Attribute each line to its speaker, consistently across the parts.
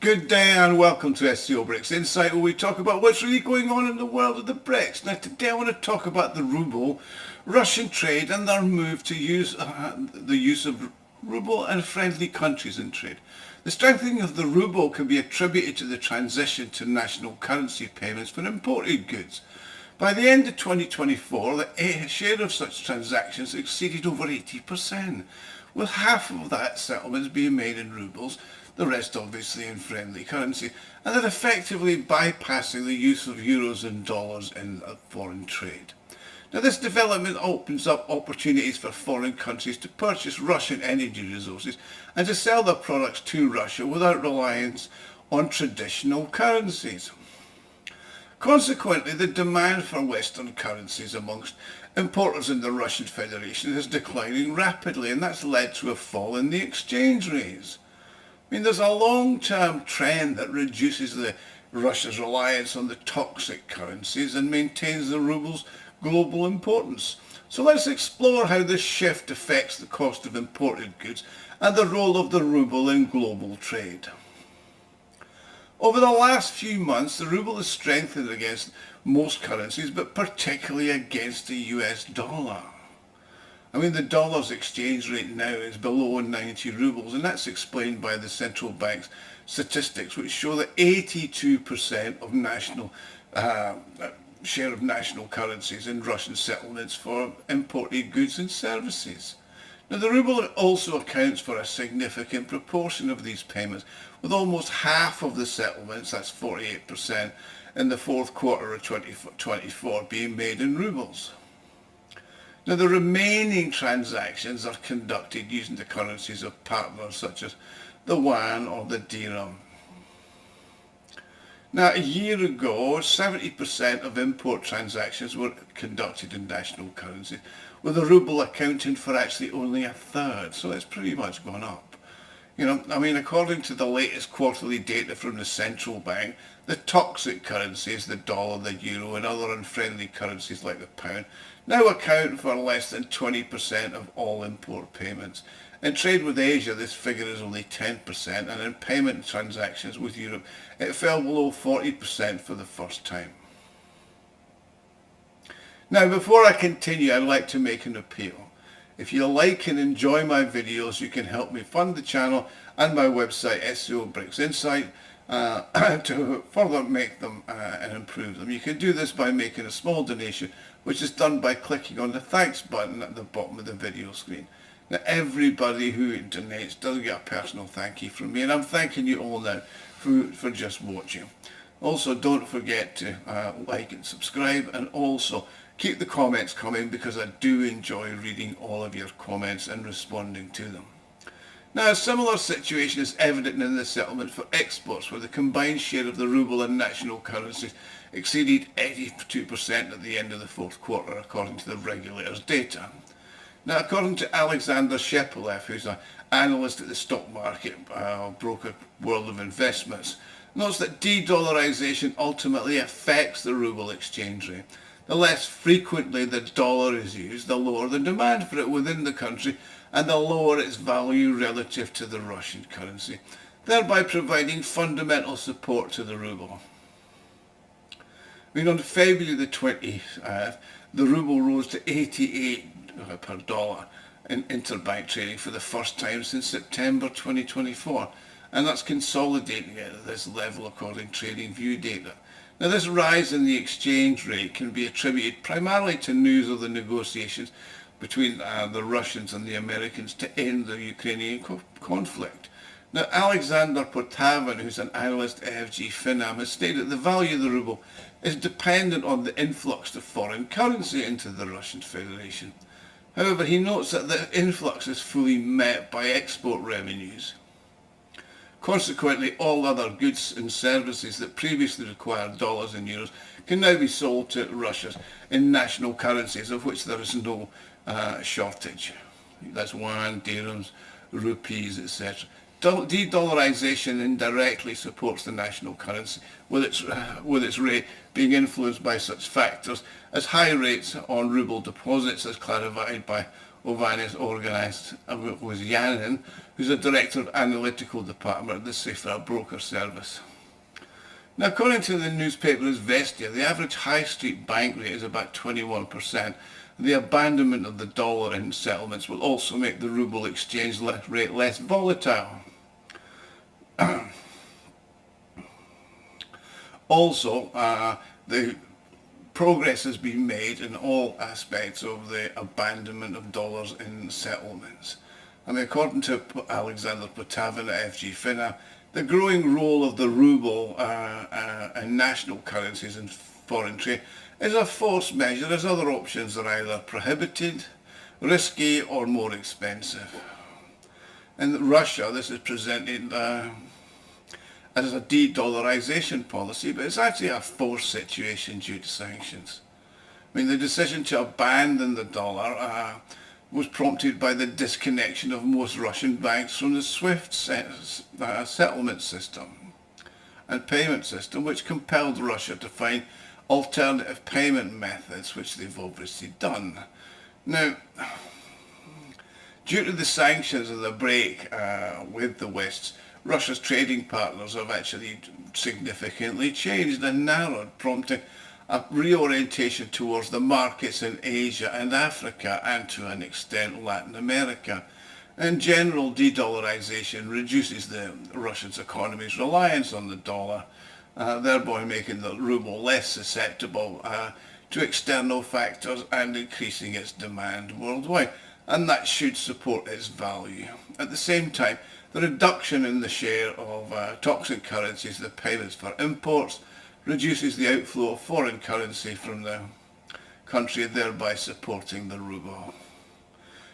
Speaker 1: Good day and welcome to SCO BRICS Insight, where we talk about what's really going on in the world of the BRICS. Now today I want to talk about the ruble, Russian trade and their move to use the use of ruble and friendly countries in trade. The strengthening of the ruble can be attributed to the transition to national currency payments for imported goods. By the end of 2024, the share of such transactions exceeded over 80%, with half of that settlements being made in rubles, the rest obviously in friendly currency, and then effectively bypassing the use of euros and dollars in foreign trade. Now this development opens up opportunities for foreign countries to purchase Russian energy resources and to sell their products to Russia without reliance on traditional currencies. Consequently, the demand for Western currencies amongst importers in the Russian Federation is declining rapidly, and that's led to a fall in the exchange rates. There's a long-term trend that reduces Russia's reliance on the toxic currencies and maintains the ruble's global importance. So let's explore how this shift affects the cost of imported goods and the role of the ruble in global trade. Over the last few months, the ruble has strengthened against most currencies, but particularly against the US dollar. The dollar's exchange rate now is below 90 rubles, and that's explained by the central bank's statistics, which show that 82% of share of national currencies in Russian settlements for imported goods and services. Now, the ruble also accounts for a significant proportion of these payments, with almost half of the settlements, that's 48%, in the fourth quarter of 2024 being made in rubles. Now, the remaining transactions are conducted using the currencies of partners such as the yuan or the dirham. Now, a year ago, 70% of import transactions were conducted in national currencies, with the ruble accounting for actually only a third, so it's pretty much gone up. According to the latest quarterly data from the central bank, the toxic currencies, the dollar, the euro and other unfriendly currencies like the pound, now account for less than 20% of all import payments. In trade with Asia, this figure is only 10%, and in payment transactions with Europe, it fell below 40% for the first time. Now, before I continue, I'd like to make an appeal. If you like and enjoy my videos, you can help me fund the channel and my website, SCO BRICS Insight, to further make them and improve them. You can do this by making a small donation, which is done by clicking on the thanks button at the bottom of the video screen. Now, everybody who donates does get a personal thank you from me, and I'm thanking you all now for just watching. Also, don't forget to like and subscribe, and also keep the comments coming, because I do enjoy reading all of your comments and responding to them. Now, a similar situation is evident in the settlement for exports, where the combined share of the ruble and national currencies exceeded 82% at the end of the fourth quarter, according to the regulator's data. Now, according to Alexander Shepelev, who's an analyst at the stock market broker World of Investments, notes that de-dollarization ultimately affects the ruble exchange rate. The less frequently the dollar is used, the lower the demand for it within the country, and the lower its value relative to the Russian currency, thereby providing fundamental support to the ruble. On February the 20th, the ruble rose to 88 per dollar in interbank trading for the first time since September 2024, and that's consolidating at this level according to TradingView data. Now, this rise in the exchange rate can be attributed primarily to news of the negotiations between the Russians and the Americans to end the Ukrainian conflict. Now, Alexander Potavin, who's an analyst at FG Finam, has stated that the value of the ruble is dependent on the influx of foreign currency into the Russian Federation. However, he notes that the influx is fully met by export revenues. Consequently, all other goods and services that previously required dollars and euros can now be sold to Russia in national currencies, of which there is no shortage. That's yuan, dirhams, rupees, etc. De-dollarization indirectly supports the national currency, with its rate being influenced by such factors as high rates on ruble deposits, as clarified by Ovanesyannin, who's a director of analytical department at the Safer Broker Service. Now, according to the newspaper Izvestia, the average high street bank rate is about 21%. The abandonment of the dollar in settlements will also make the ruble exchange rate less volatile. Also, the progress has been made in all aspects of the abandonment of dollars in settlements. I mean, according to Alexander Potavin at FG Fina, the growing role of the ruble in national currencies and foreign trade is a forced measure, as other options are either prohibited, risky or more expensive. In Russia, this is presented as a de-dollarization policy, but it's actually a forced situation due to sanctions. I mean, the decision to abandon the dollar was prompted by the disconnection of most Russian banks from the SWIFT settlement system and payment system, which compelled Russia to find alternative payment methods, which they've obviously done. Now, due to the sanctions and the break with the West, Russia's trading partners have actually significantly changed and narrowed, prompting a reorientation towards the markets in Asia and Africa, and to an extent Latin America. In general, de-dollarization reduces the Russian economy's reliance on the dollar, thereby making the ruble less susceptible to external factors and increasing its demand worldwide, and that should support its value. At the same time, the reduction in the share of toxic currencies, the payments for imports, reduces the outflow of foreign currency from the country, thereby supporting the ruble.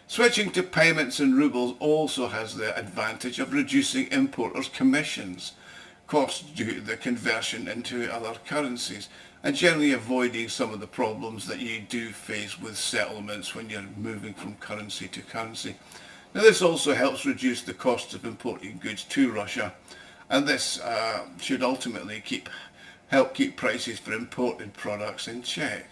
Speaker 1: Switching to payments in rubles also has the advantage of reducing importers' commissions, costs due to the conversion into other currencies, and generally avoiding some of the problems that you do face with settlements when you're moving from currency to currency. Now, this also helps reduce the cost of importing goods to Russia, and this should ultimately help keep prices for imported products in check.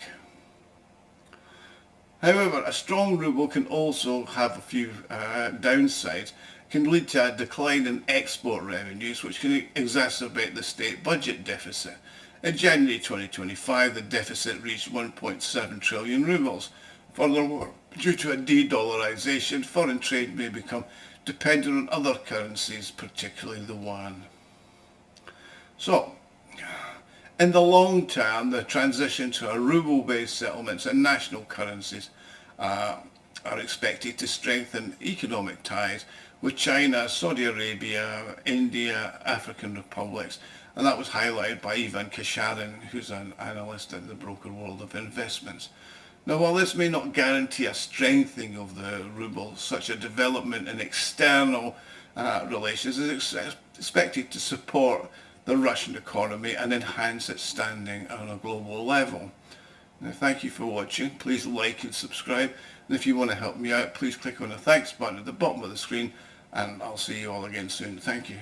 Speaker 1: However, a strong ruble can also have a few downsides. It can lead to a decline in export revenues, which can exacerbate the state budget deficit. In January 2025, the deficit reached 1.7 trillion rubles. Furthermore, due to a de-dollarization, foreign trade may become dependent on other currencies, particularly the yuan. So, in the long term, the transition to a ruble-based settlements and national currencies are expected to strengthen economic ties with China, Saudi Arabia, India, African republics, and that was highlighted by Ivan Kasharin, who's an analyst at the broker world of investments. Now, while this may not guarantee a strengthening of the ruble, such a development in external relations is expected to support the Russian economy and enhance its standing on a global level. Now, thank you for watching. Please like and subscribe. And if you want to help me out, please click on the thanks button at the bottom of the screen, and I'll see you all again soon. Thank you.